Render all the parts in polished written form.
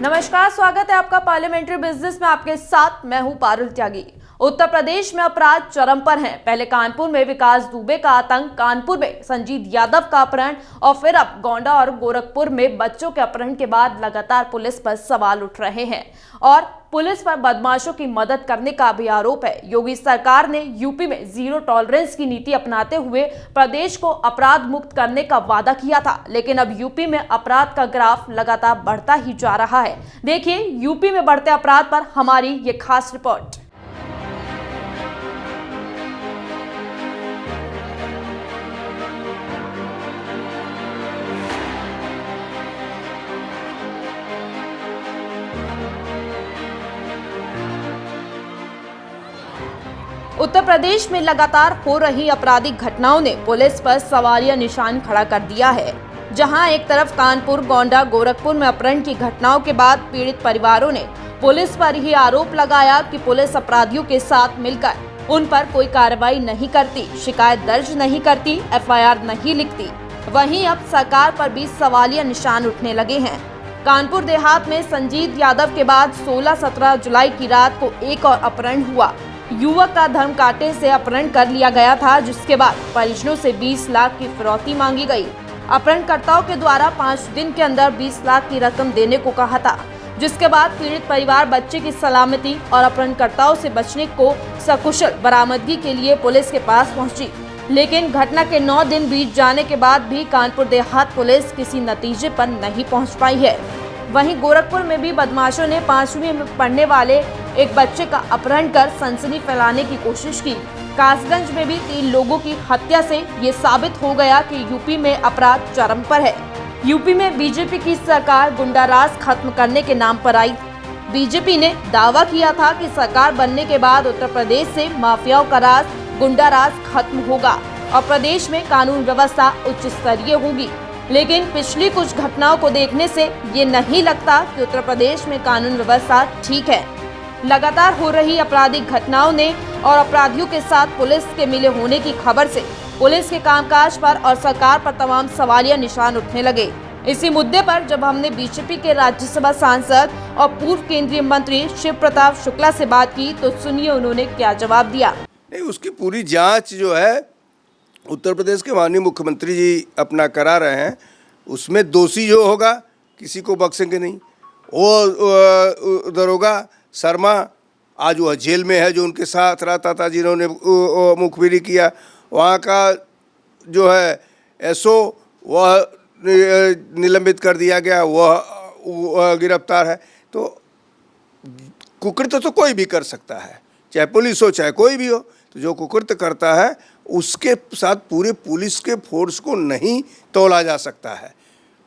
नमस्कार, स्वागत है आपका पार्लियामेंट्री बिजनेस में। आपके साथ मैं हूं पारुल त्यागी। उत्तर प्रदेश में अपराध चरम पर हैं। पहले कानपुर में विकास दुबे का आतंक, कानपुर में संजीत यादव का अपहरण और फिर अब गोंडा और गोरखपुर में बच्चों के अपहरण के बाद लगातार पुलिस पर सवाल उठ रहे हैं और पुलिस पर बदमाशों की मदद करने का भी आरोप है। योगी सरकार ने यूपी में जीरो टॉलरेंस की नीति अपनाते हुए प्रदेश को अपराध मुक्त करने का वादा किया था, लेकिन अब यूपी में अपराध का ग्राफ लगातार बढ़ता ही जा रहा है। देखिए यूपी में बढ़ते अपराध पर हमारी ये खास रिपोर्ट। उत्तर प्रदेश में लगातार हो रही आपराधिक घटनाओं ने पुलिस पर सवालिया निशान खड़ा कर दिया है। जहां एक तरफ कानपुर, गोंडा, गोरखपुर में अपहरण की घटनाओं के बाद पीड़ित परिवारों ने पुलिस पर ही आरोप लगाया कि पुलिस अपराधियों के साथ मिलकर उन पर कोई कार्रवाई नहीं करती, शिकायत दर्ज नहीं करती, एफआईआर नहीं लिखती। वहीं अब सरकार पर भी सवालिया निशान उठने लगे हैं। कानपुर देहात में संजीत यादव के बाद 16-17 जुलाई की रात को एक और अपहरण हुआ। युवक का धर्म कांटे से अपहरण कर लिया गया था, जिसके बाद परिजनों से 20 लाख की फिरौती मांगी गई। अपहरणकर्ताओं के द्वारा 5 दिन के अंदर 20 लाख की रकम देने को कहा था, जिसके बाद पीड़ित परिवार बच्चे की सलामती और अपहरणकर्ताओं से बचने को सकुशल बरामदगी के लिए पुलिस के पास पहुंची। लेकिन घटना के 9 दिन बीत जाने के बाद भी कानपुर देहात पुलिस किसी नतीजे पर नहीं पहुंच पाई है। वहीं गोरखपुर में भी बदमाशों ने 5वीं में पढ़ने वाले एक बच्चे का अपहरण कर सनसनी फैलाने की कोशिश की। कासगंज में भी 3 लोगों की हत्या से ये साबित हो गया कि यूपी में अपराध चरम पर है। यूपी में बीजेपी की सरकार गुंडाराज खत्म करने के नाम पर आई। बीजेपी ने दावा किया था कि सरकार बनने के बाद उत्तर प्रदेश से माफियाओं का राज, गुंडाराज खत्म होगा और प्रदेश में कानून व्यवस्था उच्च स्तरीय होगी। लेकिन पिछली कुछ घटनाओं को देखने से ये नहीं लगता कि उत्तर प्रदेश में कानून व्यवस्था ठीक है। लगातार हो रही आपराधिक घटनाओं ने और अपराधियों के साथ पुलिस के मिले होने की खबर से पुलिस के कामकाज पर और सरकार पर तमाम सवालिया निशान उठने लगे। इसी मुद्दे पर जब हमने बीजेपी के राज्यसभा सांसद और पूर्व केंद्रीय मंत्री शिव प्रताप शुक्ला से बात की तो सुनिए उन्होंने क्या जवाब दिया। नहीं, उसकी पूरी जांच जो है उत्तर प्रदेश के माननीय मुख्यमंत्री जी अपना करा रहे हैं। उसमें दोषी जो होगा किसी को बख्शेंगे नहीं। वो दरोगा शर्मा आज वह जेल में है, जो उनके साथ रहता था, जिन्होंने मुखबिरी किया। वहाँ का जो है एसओ वह निलंबित कर दिया गया, वह गिरफ्तार है। तो कुकृत्य तो कोई भी कर सकता है, चाहे पुलिस हो चाहे कोई भी हो। तो जो कुकृत्य करता है उसके साथ पूरे पुलिस के फोर्स को नहीं तोला जा सकता है।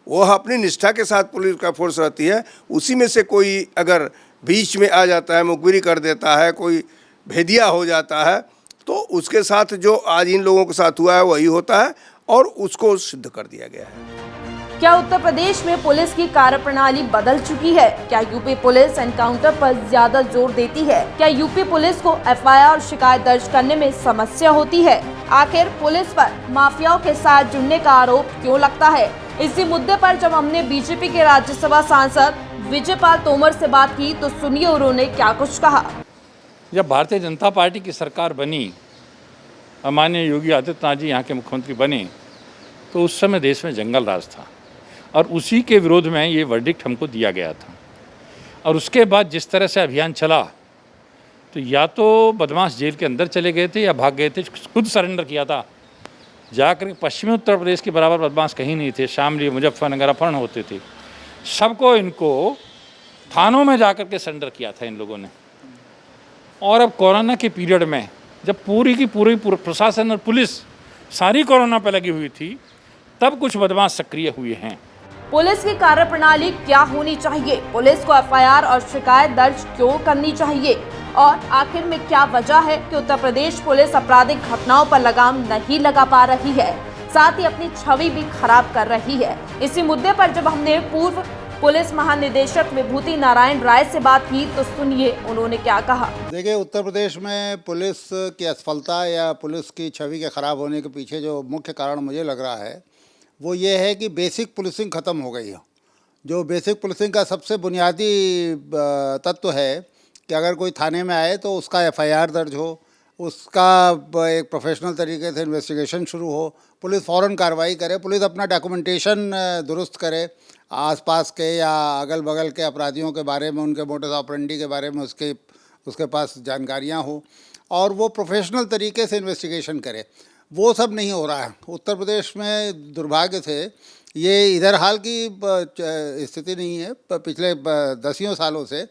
वह अपनी निष्ठा के साथ पुलिस का फोर्स रहती है। उसी में से कोई अगर बीच में आ जाता है, मुखबिरी कर देता है, कोई भेदिया हो जाता है, तो उसके साथ जो आज इन लोगों के साथ हुआ है वही होता है और उसको सिद्ध कर दिया गया है। क्या उत्तर प्रदेश में पुलिस की कार्यप्रणाली बदल चुकी है? क्या यूपी पुलिस एनकाउंटर पर ज्यादा जोर देती है? क्या यूपी पुलिस को एफआईआर और शिकायत दर्ज करने में समस्या होती है? आखिर पुलिस पर माफियाओं के साथ जुड़ने का आरोप क्यों लगता है? इसी मुद्दे पर जब हमने बीजेपी के राज्यसभा सांसद विजय पाल तोमर से बात की तो सुनिए उन्होंने क्या कुछ कहा। जब भारतीय जनता पार्टी की सरकार बनी, माननीय योगी आदित्यनाथ जी यहाँ के मुख्यमंत्री बने, तो उस समय देश में जंगल राज था और उसी के विरोध में ये वर्डिक्ट हमको दिया गया था। और उसके बाद जिस तरह से अभियान चला, तो या तो बदमाश जेल के अंदर चले गए थे या भाग गए थे। खुद सरेंडर किया था जाकर। पश्चिमी उत्तर प्रदेश के बराबर बदमाश कहीं नहीं थे। शामली, मुजफ्फरनगर अपहरण होते थे, सबको इनको थानों में जाकर के सरेंडर किया था इन लोगों ने। और अब कोरोना के पीरियड में जब पूरी की पूरी प्रशासन और पुलिस सारी कोरोना पर लगी हुई थी, तब कुछ बदमाश सक्रिय हुए हैं। पुलिस की कार्यप्रणाली क्या होनी चाहिए? पुलिस को एफआईआर और शिकायत दर्ज क्यों करनी चाहिए? और आखिर में क्या वजह है कि उत्तर प्रदेश पुलिस आपराधिक घटनाओं पर लगाम नहीं लगा पा रही है, साथ ही अपनी छवि भी खराब कर रही है? इसी मुद्दे पर जब हमने पूर्व पुलिस महानिदेशक विभूति नारायण राय से बात की तो सुनिए उन्होंने क्या कहा। देखिए, उत्तर प्रदेश में पुलिस की असफलता या पुलिस की छवि के खराब होने के पीछे जो मुख्य कारण मुझे लग रहा है वो ये है कि बेसिक पुलिसिंग ख़त्म हो गई है। जो बेसिक पुलिसिंग का सबसे बुनियादी तत्व है कि अगर कोई थाने में आए तो उसका एफआईआर दर्ज हो, उसका एक प्रोफेशनल तरीके से इन्वेस्टिगेशन शुरू हो, पुलिस फ़ौरन कार्रवाई करे, पुलिस अपना डॉक्यूमेंटेशन दुरुस्त करे, आसपास के या अगल बगल के अपराधियों के बारे में, उनके मोटस ऑपरेंडी के बारे में उसके पास जानकारियां हो और वो प्रोफेशनल तरीके से इन्वेस्टिगेशन करे। वो सब नहीं हो रहा है उत्तर प्रदेश में। दुर्भाग्य से ये इधर हाल की स्थिति नहीं है, पिछले 10 सालों से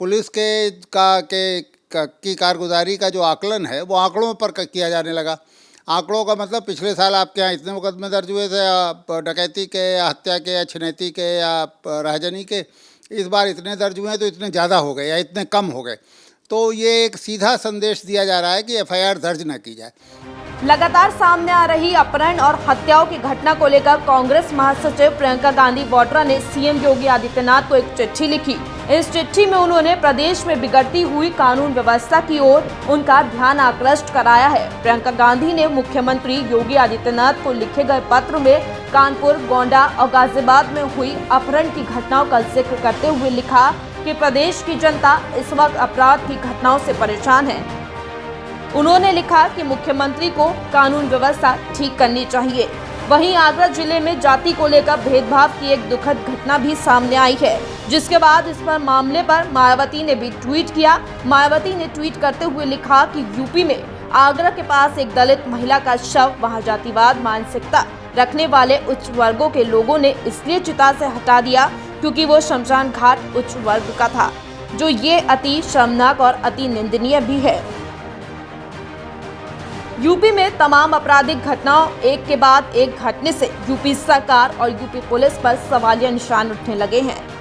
पुलिस की कारगुजारी का जो आकलन है वो आंकड़ों पर किया जाने लगा। आंकड़ों का मतलब पिछले साल आपके यहाँ इतने मुकदमे दर्ज हुए थे डकैती के या हत्या के या छिनैती के या राहजनी के, इस बार इतने दर्ज हुए हैं तो इतने ज़्यादा हो गए या इतने कम हो गए। तो ये एक सीधा संदेश दिया जा रहा है कि एफआईआर दर्ज न की जाए। लगातार सामने आ रही अपहरण और हत्याओं की घटना को लेकर कांग्रेस महासचिव प्रियंका गांधी वाड्रा ने सीएम योगी आदित्यनाथ को एक चिट्ठी लिखी। इस चिट्ठी में उन्होंने प्रदेश में बिगड़ती हुई कानून व्यवस्था की ओर उनका ध्यान आकृष्ट कराया है। प्रियंका गांधी ने मुख्यमंत्री योगी आदित्यनाथ को लिखे गए पत्र में कानपुर, गोंडा और गाजियाबाद में हुई अपहरण की घटनाओं का जिक्र करते हुए लिखा कि प्रदेश की जनता इस वक्त अपराध की घटनाओं से परेशान है। उन्होंने लिखा कि मुख्यमंत्री को कानून व्यवस्था ठीक करनी चाहिए। वहीं आगरा जिले में जाति को लेकर भेदभाव की एक दुखद घटना भी सामने आई है, जिसके बाद इस पर मामले पर मायावती ने भी ट्वीट किया। मायावती ने ट्वीट करते हुए लिखा कि यूपी में आगरा के पास एक दलित महिला का शव वहां जातिवाद मानसिकता रखने वाले उच्च वर्गों के लोगों ने इसलिए चिता से हटा दिया क्योंकि वो शमशान घाट उच्च वर्ग का था, जो ये अति शर्मनाक और अति निंदनीय भी है। यूपी में तमाम आपराधिक घटनाओं एक के बाद एक घटने से यूपी सरकार और यूपी पुलिस पर सवालिया निशान उठने लगे हैं।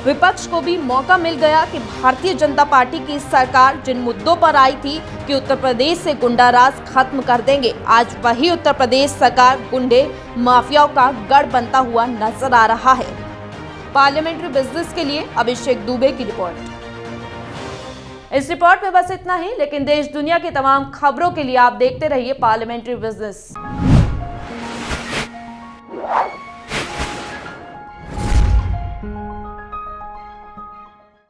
विपक्ष को भी मौका मिल गया कि भारतीय जनता पार्टी की सरकार जिन मुद्दों पर आई थी कि उत्तर प्रदेश से गुंडाराज खत्म कर देंगे, आज वही उत्तर प्रदेश सरकार गुंडे माफियाओं का गढ़ बनता हुआ नजर आ रहा है। पार्लियामेंट्री बिजनेस के लिए अभिषेक दुबे की रिपोर्ट। इस रिपोर्ट में बस इतना ही, लेकिन देश दुनिया की तमाम खबरों के लिए आप देखते रहिए पार्लियामेंट्री बिजनेस।